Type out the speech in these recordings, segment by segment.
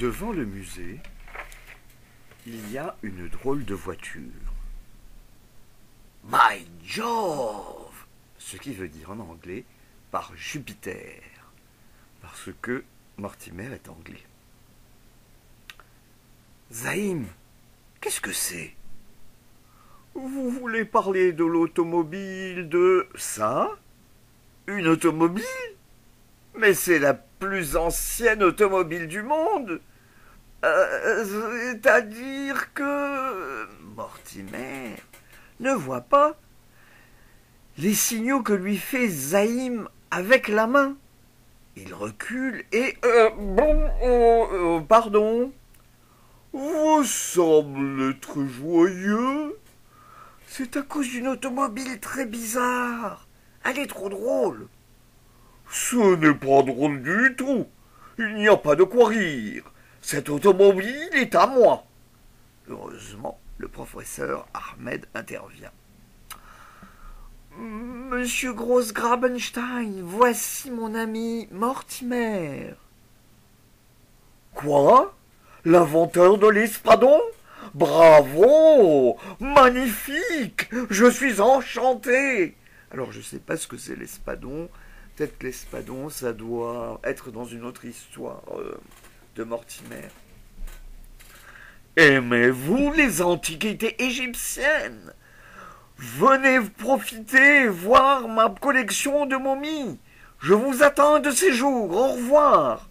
Devant le musée, il y a une drôle de voiture. My Jove! Ce qui veut dire en anglais par Jupiter, parce que Mortimer est anglais. Zaïm, qu'est-ce que c'est? Vous voulez parler de l'automobile de ça? Une automobile? Mais c'est la plus ancienne automobile du monde. C'est-à-dire que Mortimer ne voit pas les signaux que lui fait Zaïm avec la main. Il recule et... pardon. Vous semblez être joyeux. C'est à cause d'une automobile très bizarre. Elle est trop drôle. Ce n'est pas drôle du tout. Il n'y a pas de quoi rire. Cette automobile est à moi. Heureusement, le professeur Ahmed intervient. Monsieur Gross-Grabenstein, voici mon ami Mortimer. Quoi? L'inventeur de l'espadon? Bravo! Magnifique! Je suis enchanté! Alors, je ne sais pas ce que c'est l'espadon. Peut-être que l'espadon, ça doit être dans une autre histoire de Mortimer. Aimez-vous les antiquités égyptiennes? Venez profiter, voir ma collection de momies. Je vous attends de séjour. Au revoir.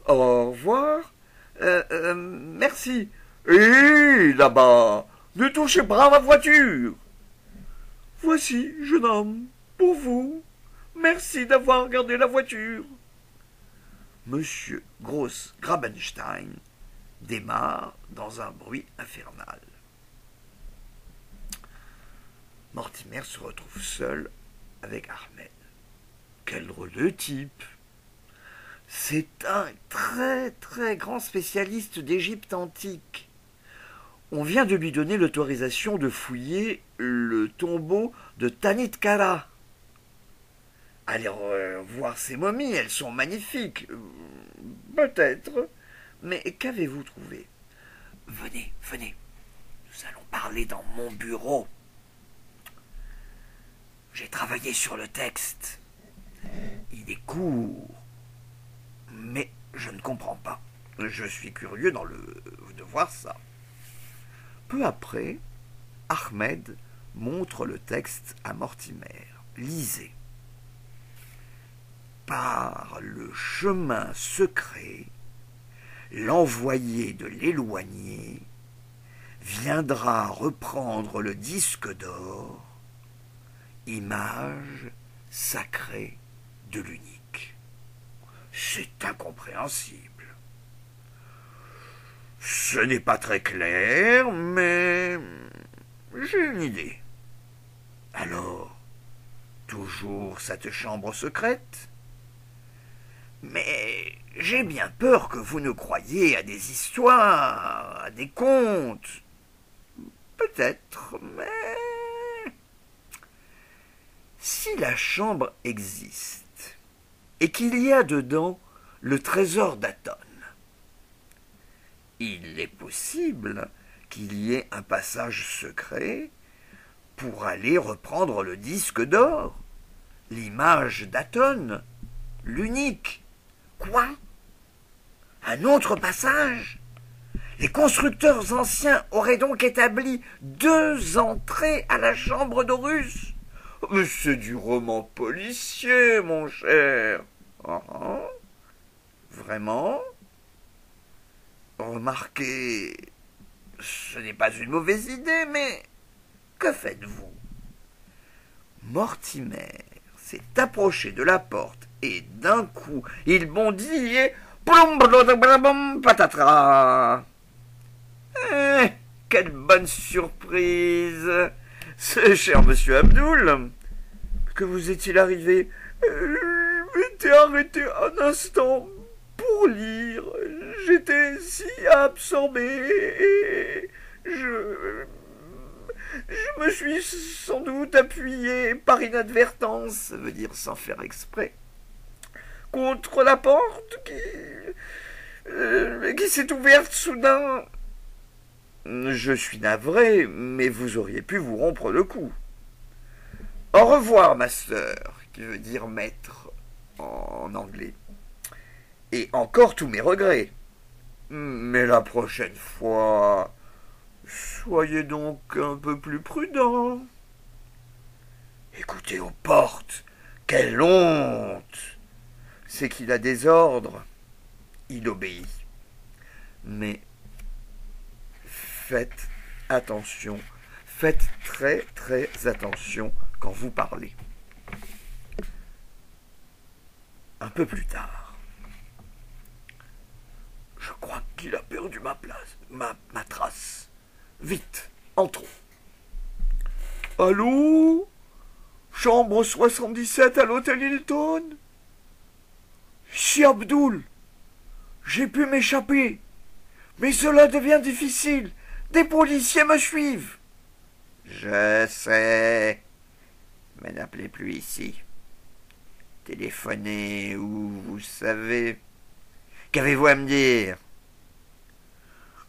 Au revoir. Merci. Et là-bas, ne touchez pas à ma voiture. Voici, jeune homme, pour vous. Merci d'avoir gardé la voiture. Monsieur Gross-Grabenstein démarre dans un bruit infernal. Mortimer se retrouve seul avec Ahmed. Quel drôle de type! C'est un très très grand spécialiste d'Égypte antique. On vient de lui donner l'autorisation de fouiller le tombeau de Tanit Kara. Allez voir ces momies, elles sont magnifiques. Peut-être. Mais qu'avez-vous trouvé? Venez, venez. Nous allons parler dans mon bureau. J'ai travaillé sur le texte. Il est court. Mais je ne comprends pas. Je suis curieux de voir ça. Peu après, Ahmed montre le texte à Mortimer. Lisez. Par le chemin secret, l'envoyé de l'éloigné viendra reprendre le disque d'or, image sacrée de l'unique. C'est incompréhensible. Ce n'est pas très clair, mais j'ai une idée. Alors, toujours cette chambre secrète? Mais j'ai bien peur que vous ne croyiez à des histoires, à des contes. Peut-être, mais... Si la chambre existe, et qu'il y a dedans le trésor d'Aton, il est possible qu'il y ait un passage secret pour aller reprendre le disque d'or, l'image d'Aton, l'unique. Quoi? Un autre passage? Les constructeurs anciens auraient donc établi 2 entrées à la chambre d'Horus? Mais c'est du roman policier, mon cher. Vraiment? Remarquez, ce n'est pas une mauvaise idée, mais que faites-vous? Mortimer s'est approché de la porte et d'un coup, il bondit et... patatras. Quelle bonne surprise! Ce cher monsieur Abdoul, que vous est-il arrivé? Je m'étais arrêté un instant pour lire. J'étais si absorbé et je me suis sans doute appuyé par inadvertance, ça veut dire sans faire exprès, contre la porte qui... qui s'est ouverte soudain. Je suis navré, mais vous auriez pu vous rompre le cou. Au revoir, master, qui veut dire maître en anglais. Et encore tous mes regrets. Mais la prochaine fois, soyez donc un peu plus prudent. Écoutez aux portes, quelle honte! C'est qu'il a des ordres. Il obéit. Mais faites attention, faites très très attention quand vous parlez. Un peu plus tard, je crois qu'il a perdu ma place, ma trace. Vite, entrons. Allô? Chambre 77 à l'hôtel Hilton? Si Abdul, j'ai pu m'échapper, mais cela devient difficile. Des policiers me suivent. Je sais, mais n'appelez plus ici. Téléphonez où vous savez. Qu'avez-vous à me dire?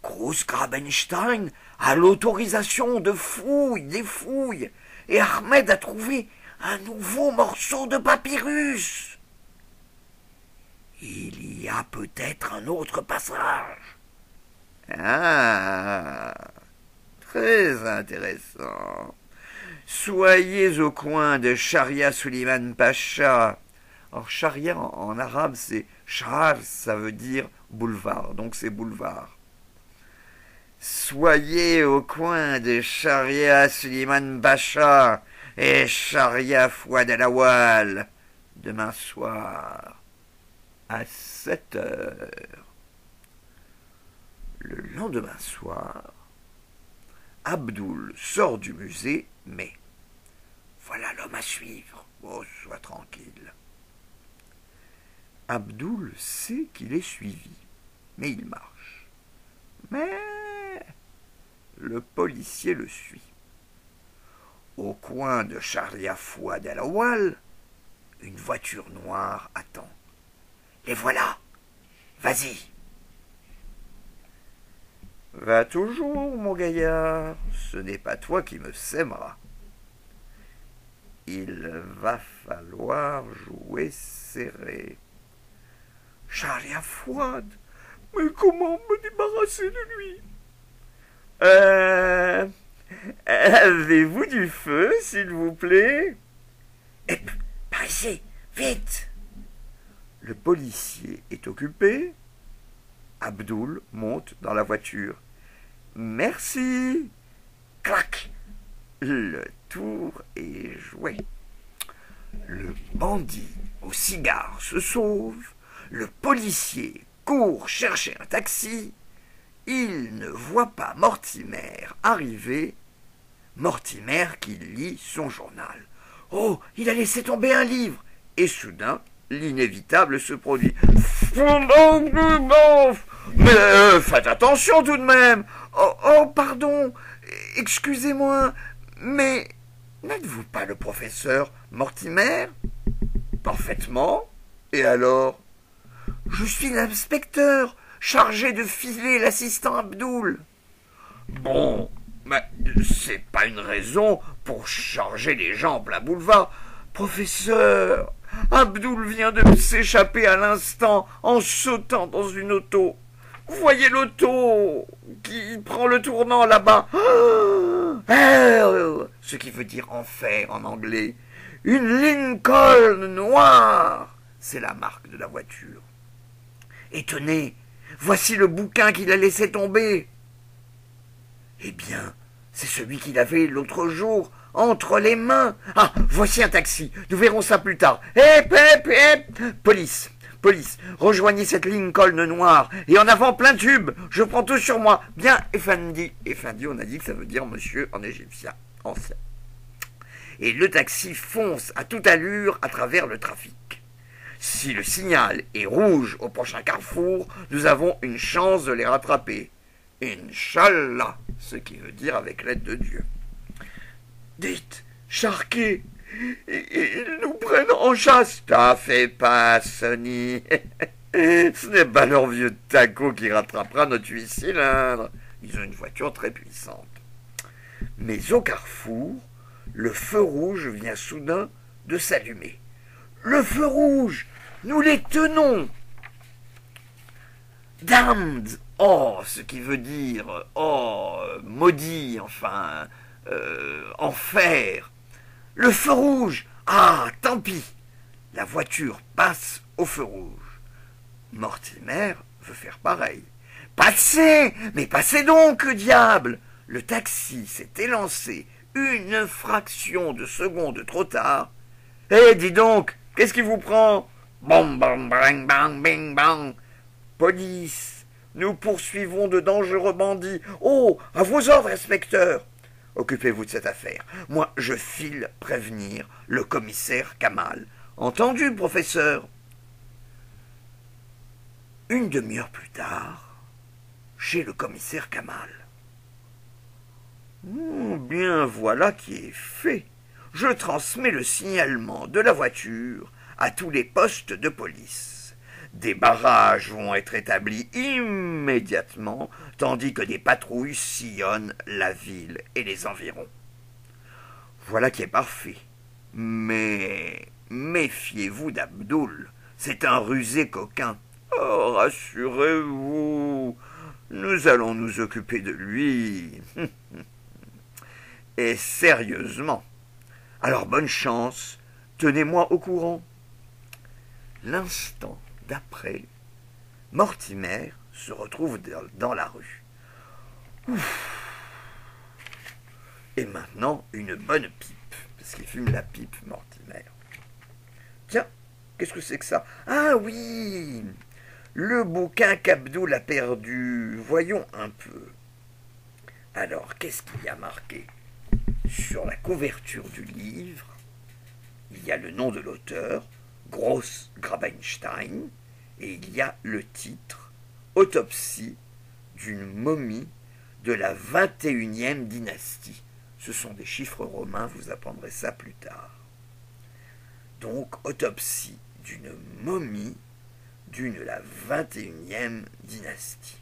Großgrabenstein a l'autorisation de fouille, des fouilles, et Ahmed a trouvé un nouveau morceau de papyrus. Il y a peut-être un autre passage. Ah, très intéressant. Soyez au coin de Sharia Suleiman Pacha. Alors, Sharia en arabe, c'est Shar, ça veut dire boulevard, donc c'est boulevard. Soyez au coin de Sharia Suleiman Pacha et Sharia Fouad El Awal demain soir à 7 heures. Le lendemain soir, Abdul sort du musée, mais voilà l'homme à suivre. Oh, sois tranquille. Abdul sait qu'il est suivi, mais il marche. Mais le policier le suit. Au coin de Sharia Fouad El Awal, une voiture noire attend. Les voilà. Vas-y. Va toujours, mon gaillard, ce n'est pas toi qui me sèmeras. Il va falloir jouer serré. Sharia Fouad, mais comment me débarrasser de lui? Avez-vous du feu, s'il vous plaît? Par ici, vite! Le policier est occupé. Abdul monte dans la voiture. Merci. Clac. Le tour est joué. Le bandit au cigare se sauve. Le policier court chercher un taxi. Il ne voit pas Mortimer arriver. Mortimer qui lit son journal. Oh, il a laissé tomber un livre. Et soudain, l'inévitable se produit. Mais faites attention tout de même. Oh, pardon. Excusez-moi. Mais n'êtes-vous pas le professeur Mortimer? Parfaitement. Et alors? Je suis l'inspecteur chargé de filer l'assistant Abdul. Bon, mais c'est pas une raison pour charger les gens en plein boulevard. Professeur, Abdul vient de s'échapper à l'instant en sautant dans une auto. Vous voyez l'auto qui prend le tournant là-bas. Ce qui veut dire enfer en anglais. Une Lincoln noire. C'est la marque de la voiture. Et tenez, voici le bouquin qu'il a laissé tomber. Eh bien, c'est celui qu'il avait l'autre jour entre les mains. Ah, voici un taxi. Nous verrons ça plus tard. Hep. Police, rejoignez cette Lincoln noire. Et en avant, plein tube. Je prends tout sur moi. Bien, Effendi. Effendi, on a dit que ça veut dire monsieur en égyptien ancien. Et le taxi fonce à toute allure à travers le trafic. Si le signal est rouge au prochain carrefour, nous avons une chance de les rattraper. Inch'Allah, ce qui veut dire avec l'aide de Dieu. Dites, charqués, ils nous prennent en chasse. T'en fais pas, Sonny. Ce n'est pas leur vieux taco qui rattrapera notre 8 cylindres. Ils ont une voiture très puissante. Mais au carrefour, le feu rouge vient soudain de s'allumer. Le feu rouge, nous les tenons. Damned, oh, ce qui veut dire, oh, maudit, enfin, enfer. Le feu rouge, ah, tant pis. La voiture passe au feu rouge. Mortimer veut faire pareil. Passez, mais passez donc, que diable. Le taxi s'est élancé une fraction de seconde trop tard. Eh, dis donc, qu'est-ce qui vous prend? Bam, bam, bang, bang, bing, bang. Police, nous poursuivons de dangereux bandits. Oh, à vos ordres, inspecteur. Occupez-vous de cette affaire. Moi, je file prévenir le commissaire Kamal. Entendu, professeur. Une demi-heure plus tard, chez le commissaire Kamal. Bien, voilà qui est fait. Je transmets le signalement de la voiture à tous les postes de police. Des barrages vont être établis immédiatement, tandis que des patrouilles sillonnent la ville et les environs. Voilà qui est parfait. Mais méfiez-vous d'Abdoul. C'est un rusé coquin. Oh, rassurez-vous, nous allons nous occuper de lui. Et sérieusement. Alors bonne chance, tenez-moi au courant. L'instant d'après, Mortimer se retrouve dans la rue. Ouf. Et maintenant, une bonne pipe, parce qu'il fume la pipe, Mortimer. Tiens, qu'est-ce que c'est que ça? Ah oui, le bouquin qu'Abdoul a perdu. Voyons un peu. Alors, qu'est-ce qu'il y a marqué? Sur la couverture du livre, il y a le nom de l'auteur, Gross Grabenstein, et il y a le titre, Autopsie d'une momie de la 21e dynastie. Ce sont des chiffres romains, vous apprendrez ça plus tard. Donc, autopsie d'une momie d'une la 21e dynastie.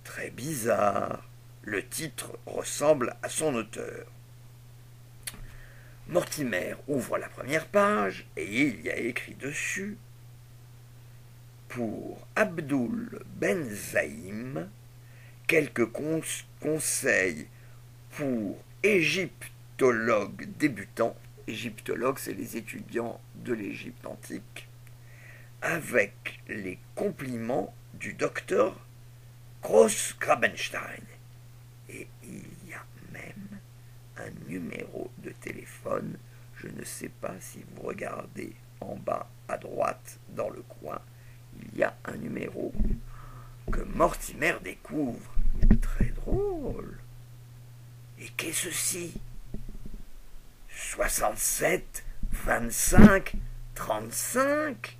Très bizarre. Le titre ressemble à son auteur. Mortimer ouvre la première page et il y a écrit dessus: pour Abdoul Ben Zaïm, quelques conseils pour égyptologues débutants. Égyptologues, c'est les étudiants de l'Égypte antique, avec les compliments du docteur Gross Grabenstein. Et il y a même un numéro de téléphone. Je ne sais pas si vous regardez en bas à droite dans le coin. Il y a un numéro que Mortimer découvre. Très drôle. Et qu'est-ce ceci? 67 25 35.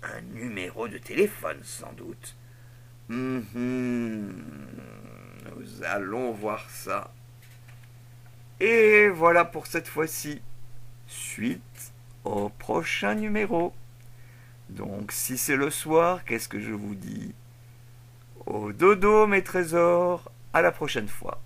Un numéro de téléphone sans doute. Nous allons voir ça. Et voilà pour cette fois-ci. Suite au prochain numéro. Donc si c'est le soir, qu'est-ce que je vous dis? Au dodo mes trésors, à la prochaine fois.